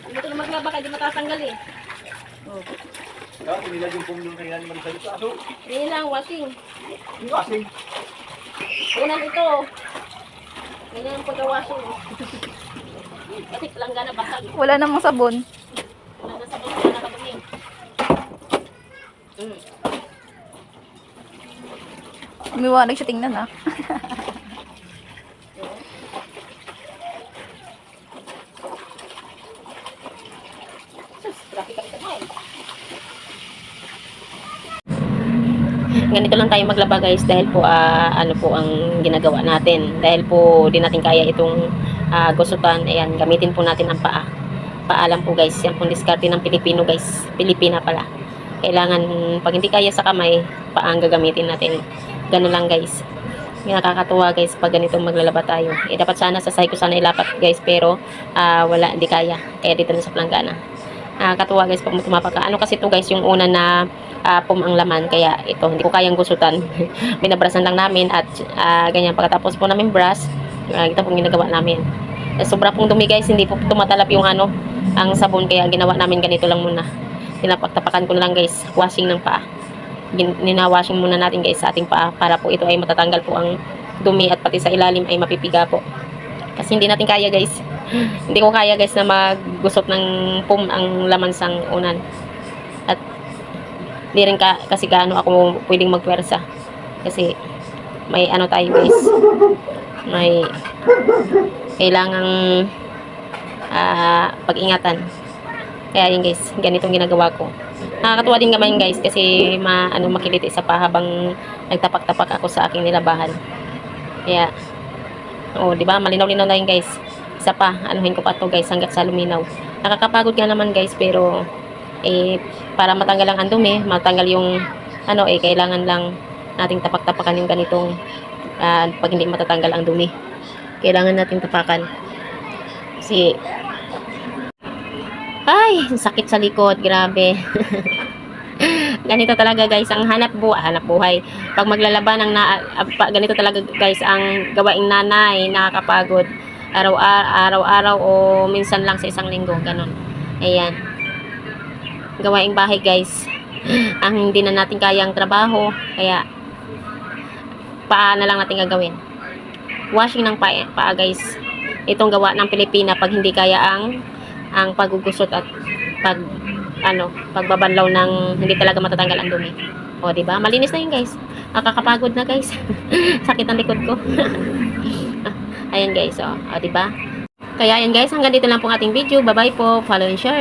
Hindi ko na maglaba kaya di matatanggal eh. Oh. Tinilad yung pumulong na yan naman sa ito. Aso? Hindi lang, washing. Yung kasing. Unan ito. Ganyan ang pagka-washing. Kasi palanggana basag. Wala namang sabon. Wala na sabon, wala na kabumi. Umiwanag siya tingnan ah. Ganito lang tayo maglaba guys dahil po ano po ang ginagawa natin. Dahil po di natin kaya itong gusutan. Ayan, gamitin po natin ang paa. Paalam po guys. Yan pong diskarte ng Pilipino guys. Pilipina pala. Kailangan pag hindi kaya sa kamay, paa ang gagamitin natin. Ganun lang guys. Nakakatuwa guys pag ganito maglalaba tayo. Dapat sana sa ko sana ilapat guys pero wala, hindi kaya. Kaya dito na sa planggana. Nakakatuwa guys pag tumapak ka. Ano kasi to guys yung una na pum ang laman, kaya ito hindi ko kayang gusutan. Binabrasan lang namin at ganyan. Pagkatapos po namin brush, ito pong ginagawa namin. Sobra pong dumi guys, hindi po tumatalab yung ang sabon, kaya ginawa namin ganito lang muna. Tinapaktapakan ko na lang guys, washing ng paa. Ninawashing muna natin guys sa ating paa para po ito ay matatanggal po ang dumi at pati sa ilalim ay mapipiga po. Kasi hindi natin kaya guys. Hindi ko kaya guys na maggusot ng pum ang laman sang unan. At di rin kasi gaano ako pwedeng magpwersa kasi may ano tayo guys, may kailangang pag-ingatan. Kaya yun guys, ganitong ginagawa ko. Nakakatuwa din naman guys kasi makiliti sa pa habang nagtapak-tapak ako sa aking nilabahan. Kaya di ba malinaw-linaw na yun guys. Isa pa, anuhin ko pa to guys hanggat sa luminaw. Nakakapagod nga naman guys pero para matanggal ang dumi, matanggal yung kailangan lang nating tapak-tapakan yung ganitong pag hindi matatanggal ang dumi. Kailangan nating tapakan. Kasi ay, sakit sa likod, grabe. Ganito talaga guys ang hanap buhay. Pag maglalaba ng ganito talaga guys ang gawaing nanay, nakakapagod. Araw-araw o minsan lang sa isang linggo, ganun. Ayan. Gawaing bahay guys ang hindi na natin kayang trabaho, kaya paa na lang natin gagawin. Washing ng paa guys, itong gawa ng Pilipina pag hindi kaya ang pagugusot at pagbabanlaw ng hindi talaga matatanggal ang dumi. O di ba? Malinis na yun guys. Nakakapagod na guys. Sakit ang likod ko. Ayan guys, o di ba? Kaya ayan guys, hanggang dito lang pong ating video. Bye bye po. Follow and share.